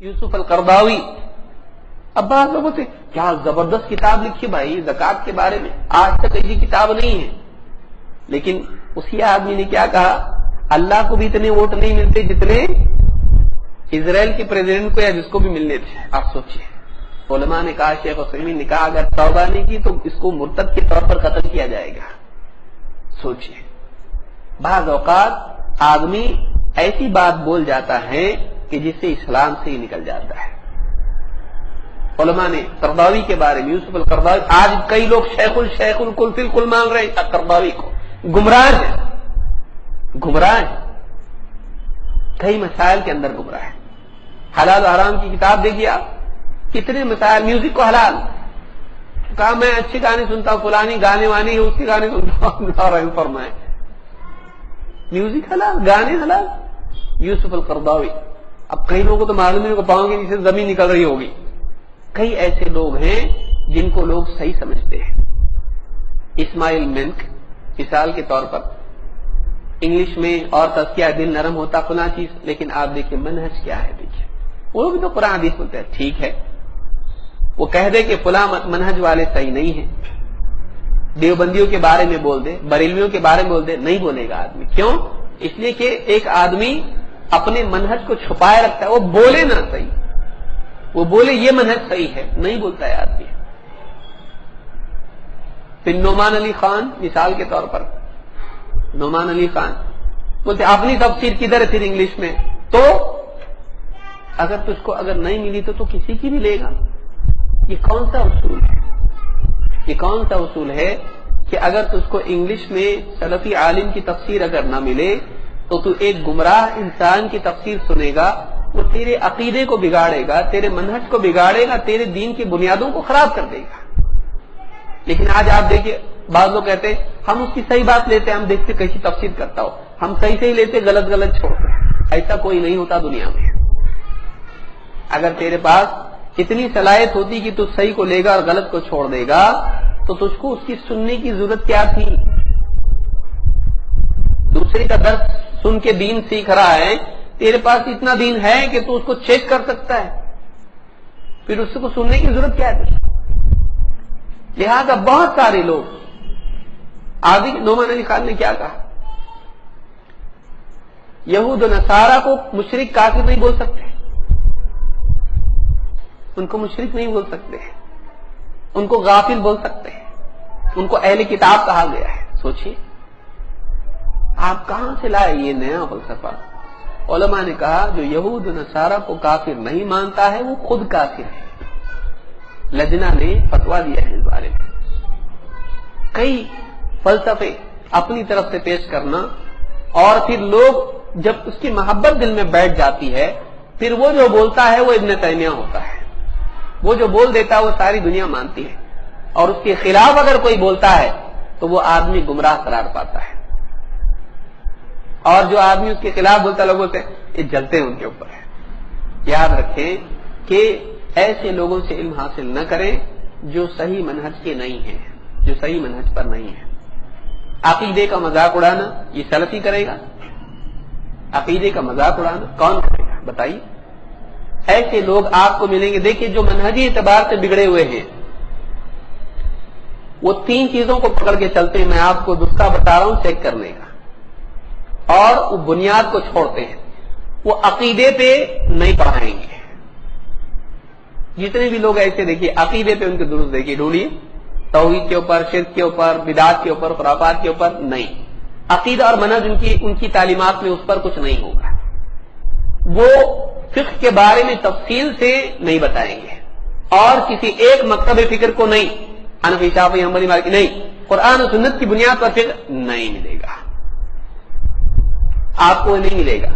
یوسف al Qaradawi. اب بعض لوگ ہوتے کیا زبردست کتاب لکھی بھائی زکات کے بارے میں, آج تک ایسی کتاب نہیں ہے. لیکن اسی آدمی نے کیا کہا, اللہ کو بھی اتنے ووٹ نہیں ملتے جتنے اسرائیل کے پریزیڈنٹ کو یا جس کو بھی ملنے تھے. آپ سوچئے, علماء نے کہا, شیخ عثیمین نے کہا اگر توبہ نہیں کی تو اس کو مرتد کے طور پر قتل کیا جائے گا. سوچئے, بعض اوقات آدمی ایسی بات بول جاتا ہے کہ جس سے اسلام سے ہی نکل جاتا ہے. علماء نے قرضاوی کے بارے میں, یوسف القرضاوی, آج کئی لوگ شیخ الکل فی الکل مان رہے ہیں قرضاوی کو. گمراہ ہے, گمراہ ہے, کئی مسائل کے اندر گمراہ ہے. حلال و حرام کی کتاب دیکھیے آپ, کتنے مسائل, میوزک کو حلال کہا, میں اچھے گانے سنتا ہوں, فلانی گانے وانی ہے اس کے گانے سنتا ہوں, فرمائے میوزک حلال, گانے حلال. یوسف القرضاوی, اب کئی لوگوں کو تو معلوم نہیں کو پاؤں گے جسے زمین نکل رہی ہوگی. کئی ایسے لوگ ہیں جن کو لوگ صحیح سمجھتے ہیں. اسماعیل منک مثال کے طور پر, انگلش میں اور تزکیہ دل نرم ہوتا فلاں چیز, لیکن آپ دیکھیں منہج کیا ہے. دیکھیں وہ بھی تو قرآن حدیث بولتے ہیں, ٹھیک ہے وہ کہہ دے کہ فلاں منہج والے صحیح نہیں ہیں, دیوبندیوں کے بارے میں بول دے, بریلویوں کے بارے میں بول دے, نہیں بولے گا آدمی. کیوں؟ اس لیے کہ ایک آدمی اپنے منہج کو چھپائے رکھتا ہے. وہ بولے نہ صحیح, وہ بولے یہ منہج صحیح ہے, نہیں بولتا ہے آدمی. پھر نعمان علی خان مثال کے طور پر, نعمان علی خان بولتے اپنی تفسیر کدھر ہے پھر انگلش میں, تو اگر تجھ کو اگر نہیں ملی تو کسی کی بھی لے گا. یہ کون سا اصول ہے, یہ کون سا اصول ہے کہ اگر تجھ کو انگلش میں سلفی عالم کی تفسیر اگر نہ ملے تو تو ایک گمراہ انسان کی تفسیر سنے گا, وہ تیرے عقیدے کو بگاڑے گا, تیرے منہج کو بگاڑے گا, تیرے دین کی بنیادوں کو خراب کر دے گا. لیکن آج آپ دیکھیے, بعض لوگ کہتے ہیں ہم اس کی صحیح بات لیتے ہیں, ہم دیکھتے کیسی تفسیر کرتا ہو, ہم صحیح لیتے, غلط چھوڑتے. ایسا کوئی نہیں ہوتا دنیا میں. اگر تیرے پاس اتنی صلاحیت ہوتی کہ تو صحیح کو لے گا اور غلط کو چھوڑ دے گا تو تجھ کو اس کی سننے کی ضرورت کیا تھی؟ دوسرے کا درس سن کے دین سیکھ رہا ہے, تیرے پاس اتنا دین ہے کہ تو اس کو چیک کر سکتا ہے, پھر اس کو سننے کی ضرورت کیا ہے؟ لہذا بہت سارے لوگ, آدھی نعمان علی خان نے کیا کہا, یہود و نصارہ کو مشرک کافر نہیں بول سکتے, ان کو مشرک نہیں بول سکتے, ان کو غافل بول سکتے ہیں, ان کو اہل کتاب کہا گیا ہے. سوچئے آپ کہاں سے لائے یہ نیا فلسفہ؟ علماء نے کہا جو یہود و نصارہ کو کافر نہیں مانتا ہے وہ خود کافر ہے. لجنہ نے فتویٰ دیا ہے اس بارے میں. کئی فلسفے اپنی طرف سے پیش کرنا, اور پھر لوگ جب اس کی محبت دل میں بیٹھ جاتی ہے, پھر وہ جو بولتا ہے وہ ابن تیمیہ ہوتا ہے. وہ جو بول دیتا ہے وہ ساری دنیا مانتی ہے, اور اس کے خلاف اگر کوئی بولتا ہے تو وہ آدمی گمراہ قرار پاتا ہے. اور جو آدمی اس کے خلاف بولتا ہے, لوگ بولتے ہیں یہ جلتے ہیں ان کے اوپر ہے. یاد رکھیں کہ ایسے لوگوں سے علم حاصل نہ کریں جو صحیح منہج کے نہیں ہیں, جو صحیح منہج پر نہیں ہے. عقیدے کا مذاق اڑانا یہ سلفی کرے گا؟ عقیدے کا مذاق اڑانا کون کرے گا بتائیے؟ ایسے لوگ آپ کو ملیں گے. دیکھیے جو منہجی اعتبار سے بگڑے ہوئے ہیں وہ تین چیزوں کو پکڑ کے چلتے ہیں. میں آپ کو نسخہ بتا رہا ہوں چیک کرنے کا, اور وہ بنیاد کو چھوڑتے ہیں. وہ عقیدے پہ نہیں پڑھائیں گے. جتنے بھی لوگ ایسے دیکھیے عقیدے پہ ان کے درست دیکھیے, ڈھونڈیے, توحید کے اوپر, شرک کے اوپر, بدعات کے اوپر, خرافات کے اوپر نہیں. عقیدہ اور منہج ان کی تعلیمات میں اس پر کچھ نہیں ہوگا. وہ فقہ کے بارے میں تفصیل سے نہیں بتائیں گے, اور کسی ایک مکتب فکر کو نہیں, حنفی شافعی حنبلی مالکی نہیں, قرآن و سنت کی بنیاد پر فقہ نہیں ملے گا, آپ کو نہیں ملے گا.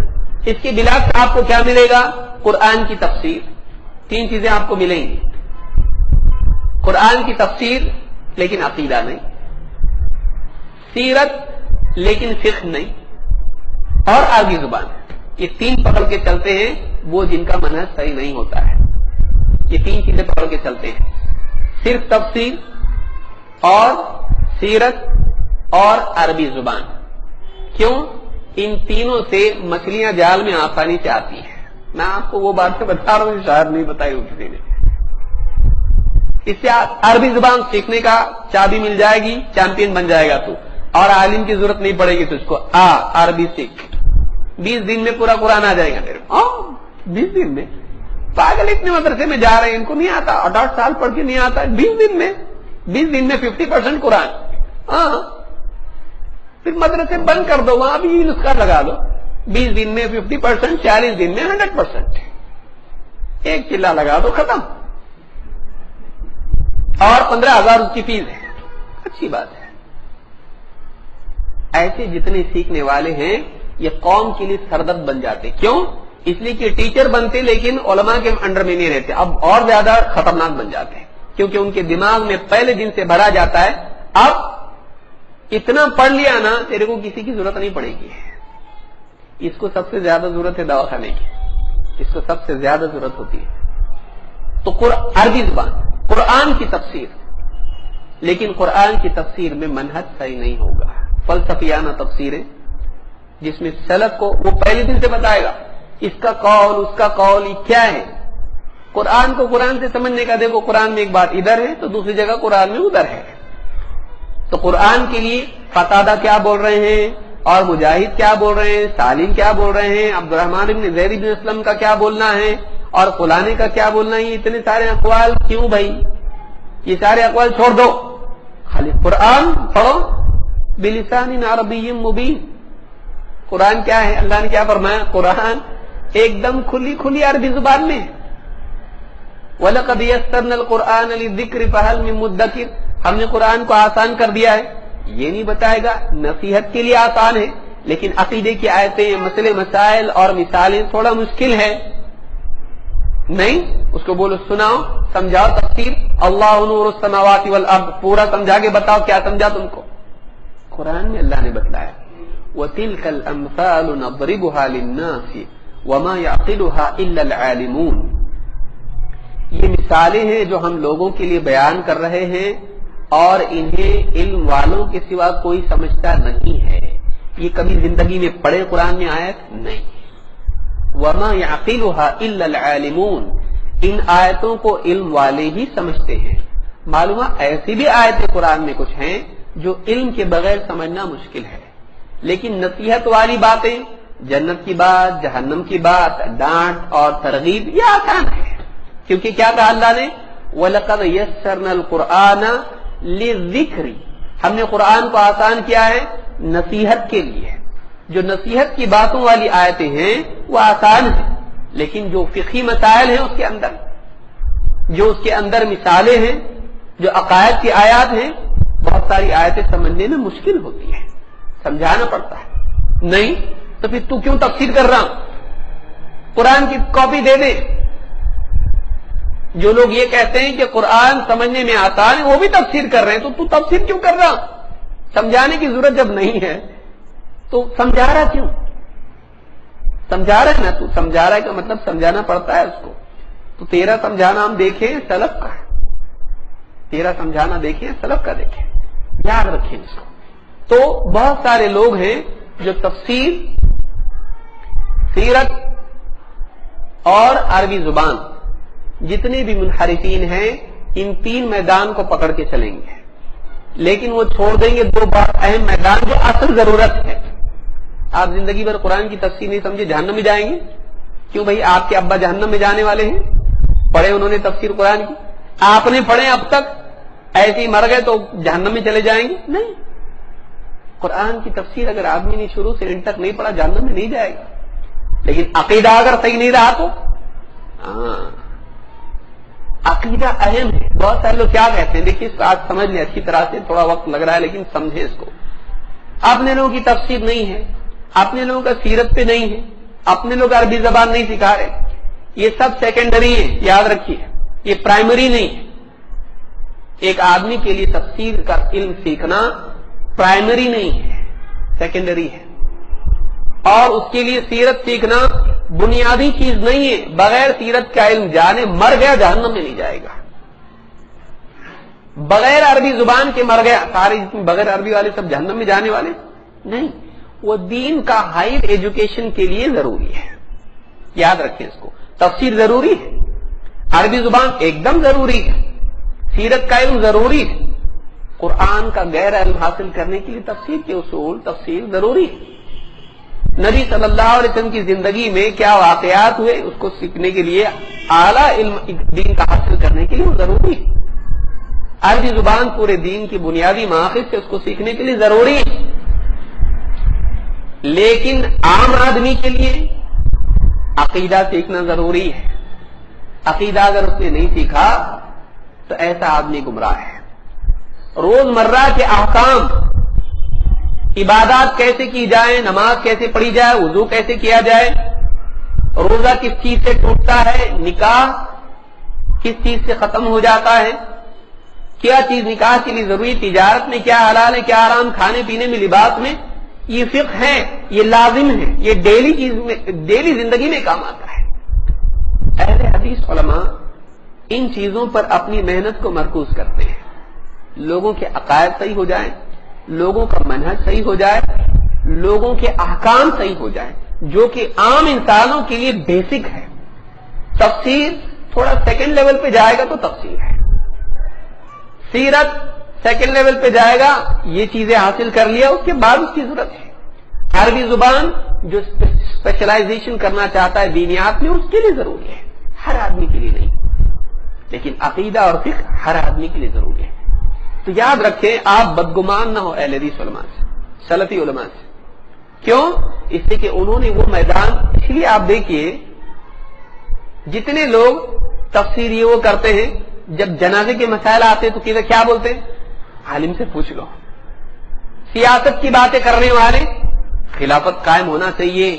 اس کے بلا آپ کو کیا ملے گا؟ قرآن کی تفسیر. تین چیزیں آپ کو ملیں گی, قرآن کی تفسیر لیکن عقیدہ نہیں, سیرت لیکن فقہ نہیں, اور عربی زبان. یہ تین پکڑ کے چلتے ہیں وہ جن کا منہج صحیح نہیں ہوتا ہے. یہ تین چیزیں پکڑ کے چلتے ہیں, صرف تفسیر اور سیرت اور عربی زبان. کیوں؟ ان تینوں سے مچھلیاں جال میں آسانی سے آتی ہیں. میں آپ کو وہ باتیں بتا رہا ہوں شاید نہیں بتائی ہو کسی نے. اس سے عربی زبان سیکھنے کا چابی مل جائے گی, چیمپئن بن جائے گا تو, اور عالم کی ضرورت نہیں پڑے گی تجھ کو. عربی سیکھ, 20 دن میں پورا قرآن آ جائے گا تیرے کو. 20 دن میں پاگل اتنے مدرسے میں جا رہے ہیں, ان کو نہیں آتا, 8 سال پڑھ کے نہیں آتا. 20 دن میں 50% قرآن. پھر مدرسے بند کر دو, وہاں بھی نسخہ لگا دو. 20 دن میں 50%, 40 دن میں 100%. ایک چلا لگا دو, ختم. اور 15,000 اس کی فیس ہے. اچھی بات ہے. ایسے جتنے سیکھنے والے ہیں یہ قوم کے لیے سردرد بن جاتے. کیوں؟ اس لیے کہ ٹیچر بنتے لیکن علماء کے انڈر میں نہیں رہتے. اب اور زیادہ خطرناک بن جاتے ہیں کیونکہ ان کے دماغ میں پہلے دن سے بھرا جاتا ہے اب اتنا پڑھ لیا نا تیرے کو کسی کی ضرورت نہیں پڑے گی. اس کو سب سے زیادہ ضرورت ہے دواخانے کی, اس کو سب سے زیادہ ضرورت ہوتی ہے. تو عربی زبان, قرآن کی تفسیر, لیکن قرآن کی تفسیر میں منہج صحیح نہیں ہوگا. فلسفیانہ تفسیریں جس میں سلف کو وہ پہلے دن سے بتائے گا اس کا قول اس کا قول یہ کیا ہے. قرآن کو قرآن سے سمجھنے کا, دیکھو قرآن میں ایک بات ادھر ہے تو دوسری جگہ قرآن میں ادھر ہے. تو قرآن کے لیے قتادہ کیا بول رہے ہیں اور مجاہد کیا بول رہے ہیں, سالم کیا بول رہے ہیں, عبد الرحمن بن زید بن اسلم کا کیا بولنا ہے اور فلانے کا کیا بولنا ہے. اتنے سارے اقوال کیوں بھائی؟ یہ سارے اقوال چھوڑ دو, خالی قرآن پڑھو بلسان عربی مبین. قرآن کیا ہے؟ اللہ نے کیا فرمایا؟ قرآن ایک دم کھلی عربی زبان میں. وَلَقَدْ يَسَّرْنَا الْقُرْآنَ لِلذِّكْرِ فَهَلْ مِن مُدَّكِرٍ, ہم نے قرآن کو آسان کر دیا ہے. یہ نہیں بتائے گا نصیحت کے لیے آسان ہے لیکن عقیدے کی آیتیں, مسئلے مسائل اور مثالیں تھوڑا مشکل ہے. نہیں, اس کو بولو سناؤ, سمجھاؤ تفسیر. اللہ نور السماوات والارض پورا سمجھا کے بتاؤ کیا سمجھا تم کو. قرآن میں اللہ نے بتلایا وَتِلْكَ الْأَمْثَالُ نَضْرِبُهَا لِلنَّاسِ وَمَا يَعْقِلُهَا إِلَّا الْعَالِمُونَ. یہ مثالیں ہیں جو ہم لوگوں کے لیے بیان کر رہے ہیں اور انہیں علم والوں کے سوا کوئی سمجھتا نہیں ہے. یہ کبھی زندگی میں پڑھے قرآن میں آیت نہیں. وَمَا يَعْقِلُهَا إِلَّا الْعَالِمُونَ, ان آیتوں کو علم والے ہی سمجھتے ہیں. معلوم ایسی بھی آیتیں قرآن میں کچھ ہیں جو علم کے بغیر سمجھنا مشکل ہے, لیکن نصیحت والی باتیں, جنت کی بات, جہنم کی بات, ڈانٹ اور ترغیب, یہ آسان ہے. کیونکہ کیا کہا اللہ نے؟ وَلَقَدْ يَسَّرْنَا الْقُرْآنَ لِلذِّكْرِ, ہم نے قرآن کو آسان کیا ہے نصیحت کے لیے. جو نصیحت کی باتوں والی آیتیں ہیں وہ آسان ہیں, لیکن جو فقہی مسائل ہیں اس کے اندر, جو اس کے اندر مثالیں ہیں, جو عقائد کی آیات ہیں, بہت ساری آیتیں سمجھنے میں مشکل ہوتی ہیں, سمجھانا پڑتا ہے. نہیں تو پھر تو کیوں تفسیر کر رہا؟ قرآن کی کاپی دے دے. جو لوگ یہ کہتے ہیں کہ قرآن سمجھنے میں آسان ہے وہ بھی تفسیر کر رہے ہیں, تو تفسیر کیوں کر رہا؟ سمجھانے کی ضرورت جب نہیں ہے تو سمجھا رہا کیوں؟ سمجھا رہا ہے نا, تو سمجھا رہا ہے کا مطلب سمجھانا پڑتا ہے اس کو. تو تیرا سمجھانا ہم دیکھیں سلف کا, تیرا سمجھانا دیکھیں سلف کا دیکھیں, یاد رکھیں اس کو. تو بہت سارے لوگ ہیں جو تفسیر, سیرت اور عربی زبان, جتنے بھی منحرفین ہیں ان 3 میدان کو پکڑ کے چلیں گے, لیکن وہ چھوڑ دیں گے 2 بہت اہم میدان جو اصل ضرورت ہے. آپ زندگی بھر قرآن کی تفسیر نہیں سمجھے جہنم میں جائیں گے. کیوں بھائی؟ آپ کے ابا جہنم میں جانے والے ہیں, پڑھے انہوں نے تفسیر قرآن کی, آپ نے پڑھے اب تک, ایسے ہی مر گئے تو جہنم میں چلے جائیں گے؟ نہیں. قرآن کی تفسیر اگر آدمی نے شروع سے اینڈ تک نہیں پڑھا جہنم میں نہیں جائے گا, لیکن عقیدہ اگر صحیح نہیں رہا تو عقیدہ اہم ہے. بہت سارے لوگ کیا کہتے ہیں, دیکھیے اس کو آج سمجھ لیں اچھی طرح سے, تھوڑا وقت لگ رہا ہے لیکن سمجھے اس کو. اپنے لوگوں کی تفسیر نہیں ہے, اپنے لوگوں کا سیرت پہ نہیں ہے, اپنے لوگ عربی زبان نہیں سکھا رہے, یہ سب سیکنڈری ہے, یاد رکھیے, یہ پرائمری نہیں ہے. ایک آدمی کے لیے تفسیر کا علم سیکھنا پرائمری نہیں ہے, سیکنڈری ہے. اور اس کے لیے سیرت سیکھنا بنیادی چیز نہیں ہے. بغیر سیرت کا علم جانے مر گیا جہنم میں نہیں جائے گا. بغیر عربی زبان کے مر گیا, سارے بغیر عربی والے سب جہنم میں جانے والے نہیں. وہ دین کا ہائر ایجوکیشن کے لیے ضروری ہے. یاد رکھیں اس کو. تفسیر ضروری ہے, عربی زبان ایک دم ضروری ہے, سیرت کا علم ضروری ہے, قرآن کا گہرا علم حاصل کرنے کے لیے تفسیر کے اصول, تفسیر ضروری ہے. نبی صلی اللہ علیہ وسلم کی زندگی میں کیا واقعات ہوئے اس کو سیکھنے کے لیے, اعلیٰ علم دین کا حاصل کرنے کے لیے وہ ضروری ہے. عربی زبان پورے دین کی بنیادی ماخذ سے اس کو سیکھنے کے لیے ضروری ہے. لیکن عام آدمی کے لیے عقیدہ سیکھنا ضروری ہے. عقیدہ اگر اس نے نہیں سیکھا تو ایسا آدمی گمراہ ہے. روزمرہ کے احکام, عبادات کیسے کی جائیں, نماز کیسے پڑھی جائے, وضو کیسے کیا جائے, روزہ کس چیز سے ٹوٹتا ہے, نکاح کس چیز سے ختم ہو جاتا ہے, کیا چیز نکاح کے لیے ضروری, تجارت میں کیا حلال ہے کیا حرام, کھانے پینے میں, لباس میں, یہ فقہ ہے, یہ لازم ہے, یہ ڈیلی چیز میں, ڈیلی زندگی میں کام آتا ہے. اہل حدیث علماء ان چیزوں پر اپنی محنت کو مرکوز کرتے ہیں. لوگوں کے عقائد صحیح ہو جائیں, لوگوں کا منہج صحیح ہو جائے, لوگوں کے احکام صحیح ہو جائیں, جو کہ عام انسانوں کے لیے بیسک ہے. تفسیر تھوڑا سیکنڈ لیول پہ جائے گا تو تفسیر ہے, سیرت سیکنڈ لیول پہ جائے گا, یہ چیزیں حاصل کر لیا اس کے بعد اس کی ضرورت ہے. عربی زبان جو اسپیشلائزیشن کرنا چاہتا ہے دینیات میں اس کے لیے ضروری ہے, ہر آدمی کے لیے نہیں. لیکن عقیدہ اور فقہ ہر آدمی کے لیے ضروری ہے. تو یاد رکھیں آپ بدگمان نہ ہو اہل حدیث علماء سے, سلفی علماء سے. کیوں؟ اس لیے کہ انہوں نے وہ میدان, اس لیے آپ دیکھیے جتنے لوگ تفسیر یہ وہ کرتے ہیں, جب جنازے کے مسائل آتے تو کیا بولتے ہیں, عالم سے پوچھ لو. سیاست کی باتیں کرنے والے, خلافت قائم ہونا چاہیے,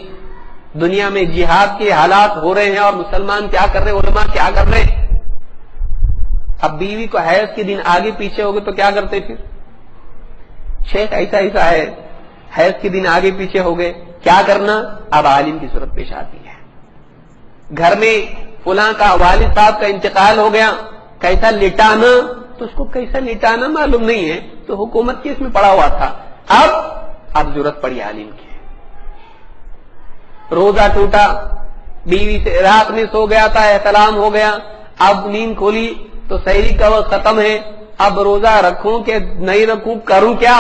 دنیا میں جہاد کے حالات ہو رہے ہیں اور مسلمان کیا کر رہے ہیں, علماء کیا کر رہے ہیں. اب بیوی کو حیض کے دن آگے پیچھے ہو گئے تو کیا کرتے پھر, شیخ ایسا ہے, حیض کے دن آگے پیچھے ہو گئے, کیا کرنا, اب عالم کی صورت پیش آتی ہے. گھر میں فلاں کا والد صاحب کا انتقال ہو گیا, کیسا لٹانا, تو اس کو کیسا لٹانا معلوم نہیں ہے, تو حکومت کی اس میں پڑا ہوا تھا, اب ضرورت پڑی عالم کی. روزہ ٹوٹا, بیوی سے رات میں سو گیا تھا, احتلام ہو گیا, اب نیند کھولی تو سحری کا وقت ختم ہے, اب روزہ رکھوں کہ نہیں رکھوں, کروں کیا.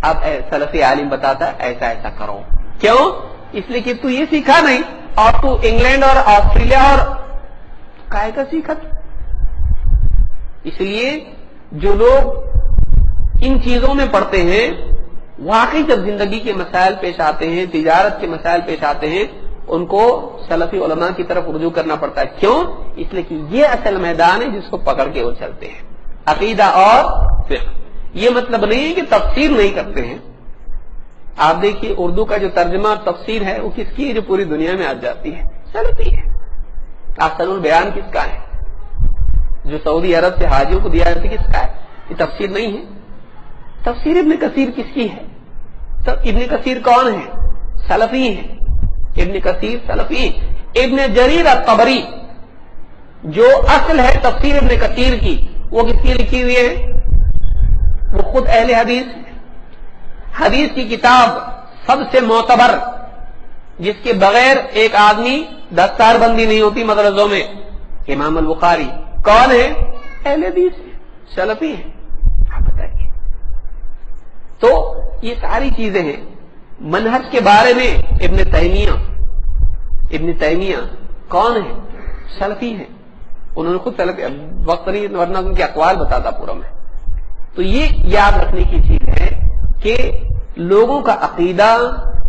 اب سلفی عالم بتاتا ہے ایسا ایسا کرو. کیوں؟ اس لیے کہ تو یہ سیکھا نہیں, اور تو انگلینڈ اور آسٹریلیا اور کائے کا سیکھا. اس لیے جو لوگ ان چیزوں میں پڑھتے ہیں, واقعی جب زندگی کے مسائل پیش آتے ہیں, تجارت کے مسائل پیش آتے ہیں, ان کو سلفی علماء کی طرف رجوع کرنا پڑتا ہے. کیوں؟ اس لیے کہ یہ اصل میدان ہے جس کو پکڑ کے وہ چلتے ہیں, عقیدہ اور فقہ. یہ مطلب نہیں ہے کہ تفسیر نہیں کرتے ہیں. آپ دیکھیے اردو کا جو ترجمہ تفسیر ہے وہ کس کی ہے, جو پوری دنیا میں آ جاتی ہے, سلفی ہے. احسن البیان کس کا ہے, جو سعودی عرب سے حاجیوں کو دیا جاتا ہے, کس کا ہے, یہ تفسیر نہیں ہے. تفسیر ابن کثیر کس کی ہے, تو ابن کثیر کون ہے, سلفی ہے. ابن کثیر سلفی. ابن جریر الطبری جو اصل ہے تفسیر ابن کثیر کی, وہ کس کی لکھی ہوئی ہے, وہ خود اہل حدیث ہے. حدیث کی کتاب سب سے معتبر, جس کے بغیر ایک آدمی دستار بندی نہیں ہوتی مدرسوں میں, امام البخاری. کون ہے, اہل حدیث ہے, سلفی ہے. آپ بتائیے. تو یہ ساری چیزیں ہیں. منہج کے بارے میں ابن تیمیہ کون ہے, سلفی ہے. انہوں نے خود سلفی, وقت نہیں ورنہ ان کے اقوال بتاتا پورا میں. تو یہ یاد رکھنے کی چیز ہے کہ لوگوں کا عقیدہ,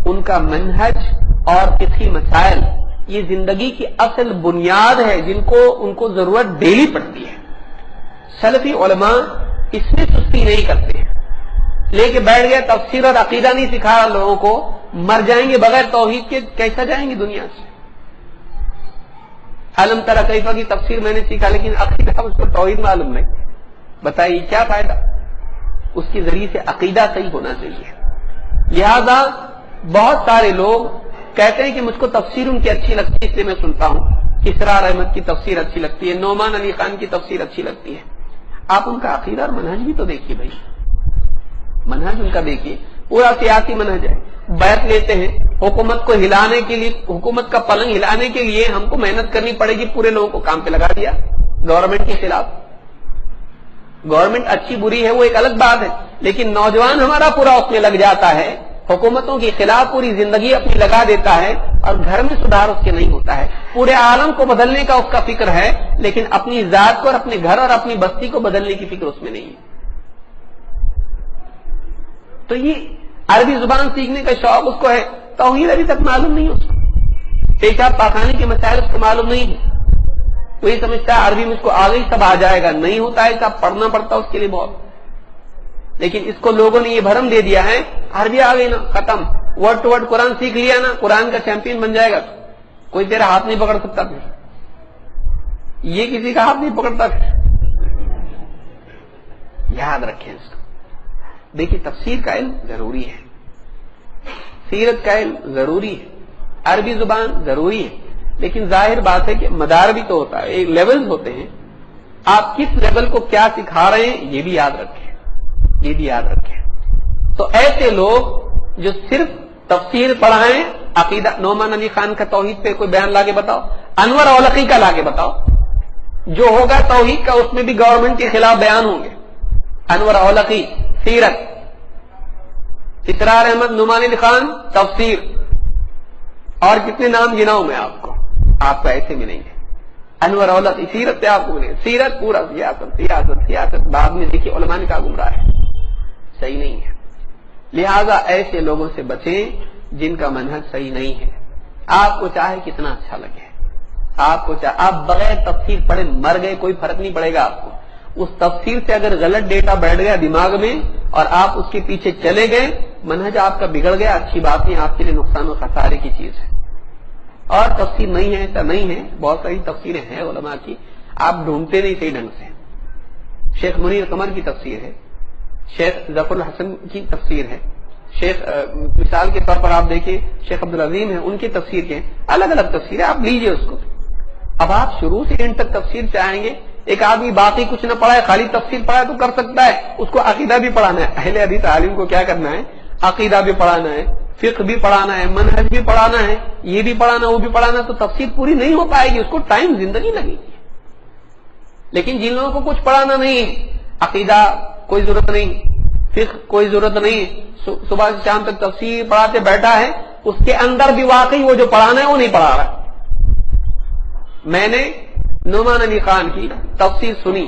ان کا منہج اور فقہی مسائل یہ زندگی کی اصل بنیاد ہے, جن کو ان کو ضرورت ڈیلی پڑتی ہے. سلفی علماء اس میں سستی نہیں کرتے ہیں, لے کے بیٹھ گئے تفسیر اور عقیدہ نہیں سکھا لوگوں کو, مر جائیں گے بغیر توحید کے, کیسا جائیں گے دنیا سے. علم ترى کیفہ کی تفسیر میں نے سیکھا, لیکن عقیدہ اس کو توحید معلوم نہیں. بتائیے کیا فائدہ. اس کے ذریعے سے عقیدہ صحیح ہونا چاہیے. لہذا بہت سارے لوگ کہتے ہیں کہ مجھ کو تفسیر ان کی اچھی لگتی ہے, اس لیے میں سنتا ہوں. اسرار احمد کی تفسیر اچھی لگتی ہے, نعمان علی خان کی تفسیر اچھی لگتی ہے. آپ ان کا عقیدہ اور منہج بھی تو دیکھیے بھائی, منہج ان کا دیکھیے, پورا سیاسی منہج ہے. بیعت لیتے ہیں حکومت کو ہلانے کے لیے, حکومت کا پلنگ ہلانے کے لیے ہم کو محنت کرنی پڑے گی, پورے لوگوں کو کام پہ لگا دیا گورنمنٹ کے خلاف. گورنمنٹ اچھی بری ہے وہ ایک الگ بات ہے, لیکن نوجوان ہمارا پورا اس میں لگ جاتا ہے, حکومتوں کے خلاف پوری زندگی اپنی لگا دیتا ہے, اور گھر میں سدھار اس کے نہیں ہوتا ہے. پورے عالم کو بدلنے کا اس کا فکر ہے, لیکن اپنی ذات کو اور اپنے گھر اور اپنی بستی کو بدلنے کی فکر اس میں نہیں ہے. تو یہ عربی زبان سیکھنے کا شوق اس کو ہے, توحید ابھی تک معلوم نہیں اس کو, پیشاب پاخانے کے مسائل اس کو معلوم نہیں ہے. کوئی سمجھتا ہے عربی میں اس کو آگے سب آ جائے گا, نہیں ہوتا ہے, سب پڑھنا پڑتا اس کے لیے بہت. لیکن اس کو لوگوں نے یہ بھرم دے دیا ہے عربی آ گئی نا ختم, ورڈ ٹو ورڈ قرآن سیکھ لیا نا, قرآن کا چیمپئن بن جائے گا, کوئی تیرا ہاتھ نہیں پکڑ سکتا, پھر یہ کسی کا ہاتھ نہیں پکڑتا. یاد رکھیں اس کو. دیکھیے تفسیر کا علم ضروری ہے, سیرت کا علم ضروری ہے, عربی زبان ضروری ہے, لیکن ظاہر بات ہے کہ مدار بھی تو ہوتا ہے, ایک لیولز ہوتے ہیں. آپ کس لیول کو کیا سکھا رہے ہیں یہ بھی یاد رکھیں, یہ بھی یاد رکھیں. تو ایسے لوگ جو صرف تفسیر پڑھائیں, عقیدہ, نعمان علی خان کا توحید پہ کوئی بیان لا کے بتاؤ, انور اولقی کا لا کے بتاؤ, جو ہوگا توحید کا اس میں بھی گورنمنٹ کے خلاف بیان ہوں گے. انور اولقی سیرت, اسرار احمد نعمان علی خان تفسیر, اور کتنے نام گناؤں میں آپ کو ایسے ملیں گے. انور اولقی سیرت سے آپ کو ملیں گے, سیرت پورا سیاست سیاست سیاست. بعد میں دیکھیے علماء نے کہا گمراہ ہے, صحیح نہیں ہے. لہذا ایسے لوگوں سے بچیں جن کا منہج صحیح نہیں ہے. آپ کو چاہے کتنا اچھا لگے, آپ کو چاہے آپ بغیر تفسیر پڑھے مر گئے, کوئی فرق نہیں پڑے گا آپ کو. اس تفسیر سے اگر غلط ڈیٹا بیٹھ گیا دماغ میں اور آپ اس کے پیچھے چلے گئے, منہج آپ کا بگڑ گیا, اچھی بات نہیں, آپ کے لیے نقصان و خسارے کی چیز ہے. اور تفسیر نہیں ہے ایسا نہیں ہے, بہت ساری تفسیریں ہیں علماء کی, آپ ڈھونڈتے نہیں صحیح ڈھنگ سے. شیخ منیر قمر کی تفسیر ہے, شیخ ظفر الحسن کی تفسیر ہے, شیخ مثال کے طور پر آپ دیکھیں شیخ عبدالعظیم ہیں, ان کی تفسیر کے الگ الگ تفسیر ہے, آپ لیجئے اس کو. اب آپ شروع سے اینڈ تک تفسیر سے آئیں گے. ایک آدمی باقی کچھ نہ پڑھا ہے, خالی تفسیر پڑھا ہے تو کر سکتا ہے, اس کو عقیدہ بھی پڑھانا ہے. اہل حدیث عالم کو کیا کرنا ہے, عقیدہ بھی پڑھانا ہے, فقہ بھی پڑھانا ہے, منہج بھی پڑھانا ہے, یہ بھی پڑھانا وہ بھی پڑھانا, تو تفسیر پوری نہیں ہو پائے گی, اس کو ٹائم زندگی لگے گی. لیکن جن لوگوں کو کچھ پڑھانا نہیں ہے, عقیدہ کوئی ضرورت نہیں, فقہ کوئی ضرورت نہیں, صبح سے شام تک تفسیر پڑھاتے بیٹھا ہے, اس کے اندر بھی واقعی وہ جو پڑھانا ہے وہ نہیں پڑھا رہا. میں نے نعمان علی خان کی تفسیر سنی,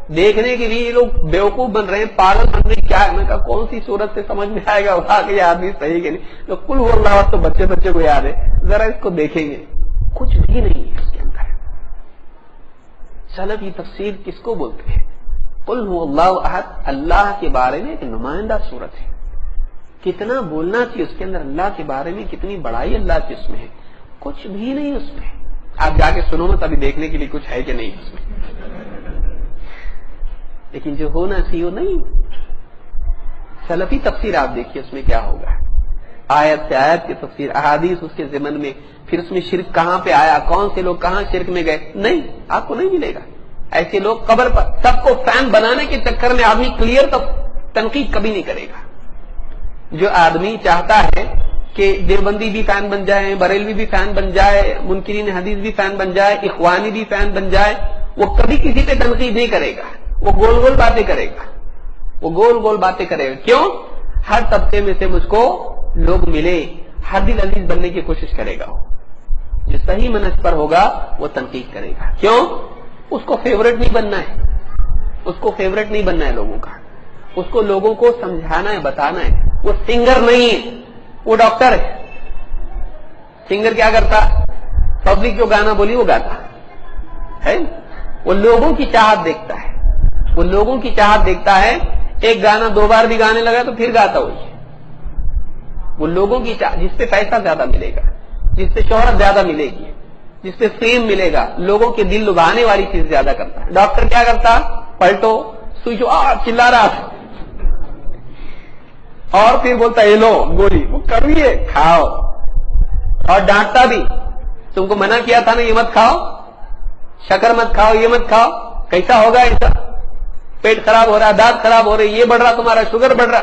دیکھنے کے لیے یہ لوگ بیوقوف بن رہے ہیں, پاگل بن رہے ہیں, کیا ہے, میں کہا کون سی صورت سے سمجھ میں آئے گا واقعی آدمی صحیح کہ نہیں, تو قل هو اللہ تو بچے کو یاد ہے, ذرا اس کو دیکھیں گے, کچھ بھی نہیں ہے اس کے اندر. سلفی تفسیر کس کو بولتے ہیں؟ قل هو اللہ احد, اللہ کے بارے میں ایک نمائندہ صورت ہے, کتنا بولنا چاہیے اس کے اندر اللہ کے بارے میں, کتنی بڑائی اللہ کی اس میں ہے, کچھ بھی نہیں اس میں. آپ جا کے سنو نا تبھی دیکھنے کے لیے کچھ ہے کہ نہیں اس میں, لیکن جو ہونا چاہیے وہ نہیں. سلفی تفسیر آپ دیکھیے اس میں کیا ہوگا, آیت سے آیت کی تفسیر, احادیث اس کے ضمن میں, پھر اس میں شرک کہاں پہ آیا, کون سے لوگ کہاں شرک میں گئے, نہیں, آپ کو نہیں ملے گا. ایسے لوگ قبر پر سب کو فین بنانے کے چکر میں آدمی کلیئر تنقید کبھی نہیں کرے گا. جو آدمی چاہتا ہے کہ دیوبندی بھی فین بن جائے, بریلوی بھی فین بن جائے, منکرین حدیث بھی فین بن جائے, اخوانی بھی فین بن جائے, وہ کبھی کسی پہ تنقید نہیں کرے گا, وہ گول گول باتیں کرے گا, وہ گول گول باتیں کرے گا. کیوں؟ ہر طبقے میں سے مجھ کو لوگ ملے, ہر دل عزیز بننے کی کوشش کرے گا. جو صحیح منہج پر ہوگا وہ تنقید کرے گا. کیوں؟ اس کو فیورٹ نہیں بننا ہے, اس کو فیورٹ نہیں بننا ہے لوگوں کا, اس کو لوگوں کو سمجھانا ہے, بتانا ہے. وہ سنگر نہیں ہے, وہ ڈاکٹر ہے. سنگر کیا کرتا, پبلک جو گانا بولی وہ گاتا ہے, وہ لوگوں کی چاہت دیکھتا ہے, وہ لوگوں کی چاہت دیکھتا ہے. ایک گانا 2 بار بھی گانے لگا تو پھر گاتا وہی. وہ لوگوں کی چاہت, جس پہ پیسہ زیادہ ملے گا, جس پہ شہرت زیادہ ملے گی, جس پہ فیم ملے گا, لوگوں کے دل لبھانے والی چیز زیادہ کرتا ہے. ڈاکٹر کیا کرتا, پلٹو سوئی جو چلا رہا تھا اور پھر بولتا ہے لو گولی, وہ کڑوی ہے کھاؤ, اور ڈانٹتا بھی, تم کو منع کیا تھا نا یہ مت کھاؤ, شکر مت کھاؤ, یہ مت کھاؤ, کیسا ہوگا ایسا, پیٹ خراب ہو رہا, دانت خراب ہو رہے, یہ بڑھ رہا, تمہارا شوگر بڑھ رہا,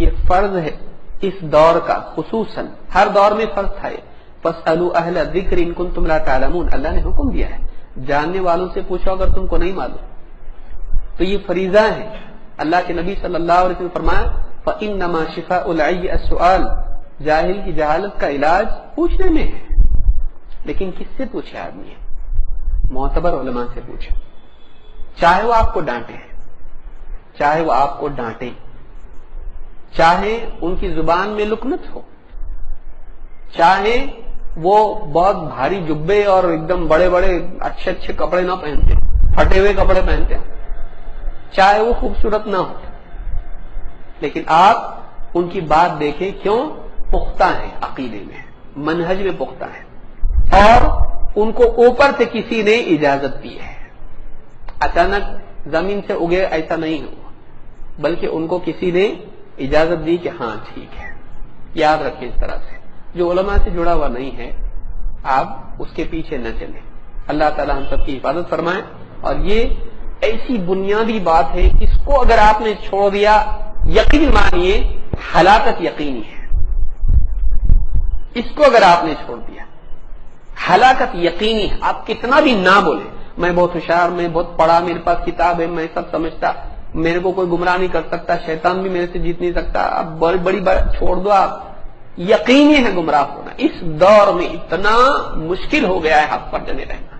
یہ فرض ہے اس دور کا، خصوصاً ہر دور میں فرض تھا یہ. فاسألوا اہل الذکر ان کنتم لا تعلمون، اللہ نے حکم دیا ہے جاننے والوں سے پوچھو اگر تم کو نہیں معلوم. تو یہ فریضہ ہے. اللہ کے نبی صلی اللہ علیہ وسلم نے فرمایا فإنما شفاء العی السؤال، جاہل کی جہالت کا علاج پوچھنے میں ہے. لیکن کس سے پوچھے آدمی؟ معتبر علماء سے پوچھے، چاہے وہ آپ کو ڈانٹے، چاہے وہ آپ کو ڈانٹے، چاہے ان کی زبان میں لکنت ہو، چاہے وہ بہت بھاری جبے اور ایک دم بڑے بڑے اچھے اچھے کپڑے نہ پہنتے، پھٹے ہوئے کپڑے پہنتے ہیں، چاہے وہ خوبصورت نہ ہو، لیکن آپ ان کی بات دیکھیں کیوں پختہ ہیں، عقیدے میں منہج میں پختہ ہیں، اور ان کو اوپر سے کسی نے اجازت دی ہے. اچانک زمین سے اگے ایسا نہیں ہوا، بلکہ ان کو کسی نے اجازت دی کہ ہاں ٹھیک ہے. یاد رکھیں اس طرح سے جو علماء سے جڑا ہوا نہیں ہے آپ اس کے پیچھے نہ چلیں. اللہ تعالی ہم سب کی حفاظت فرمائے. اور یہ ایسی بنیادی بات ہے، اس کو اگر آپ نے چھوڑ دیا یقین مانیے ہلاکت یقینی ہے. اس کو اگر آپ نے چھوڑ دیا ہلاکت یقینی ہے. آپ کتنا بھی نہ بولیں میں بہت ہوشیار، میں بہت پڑھا، میرے پاس کتاب ہے، میں سب سمجھتا، میرے کو کوئی گمراہ نہیں کر سکتا، شیطان بھی میرے سے جیت نہیں سکتا، اب بڑی بڑی بات چھوڑ دو. آپ یقینی ہے گمراہ ہونا. اس دور میں اتنا مشکل ہو گیا ہے حق پر جمے رہنا.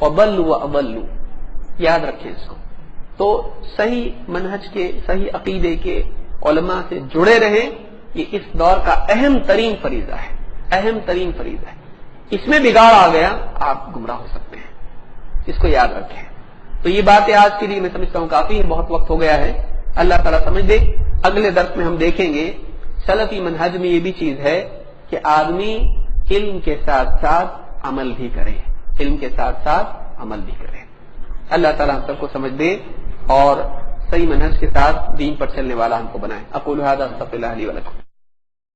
وَضَلُّوا وَأَضَلُّوا، یاد رکھیں اس کو. تو صحیح منہج کے، صحیح عقیدے کے علماء سے جڑے رہیں. یہ اس دور کا اہم ترین فریضہ ہے، اہم ترین فریضہ ہے. اس میں بگاڑ آ گیا آپ گمراہ ہو سکتے ہیں. اس کو یاد رکھیں. تو یہ باتیں آج کے لیے میں سمجھتا ہوں کافی ہے، بہت وقت ہو گیا ہے. اللہ تعالیٰ سمجھ دے. اگلے درس میں ہم دیکھیں گے سلفی منہج میں یہ بھی چیز ہے کہ آدمی علم کے ساتھ ساتھ عمل بھی کرے، علم کے ساتھ ساتھ عمل بھی کرے. اللہ تعالیٰ ہم سب کو سمجھ دے اور صحیح منہج کے ساتھ دین پر چلنے والا ہم کو بنائے. اقول ھذا استغفر اللہ لی ولکم.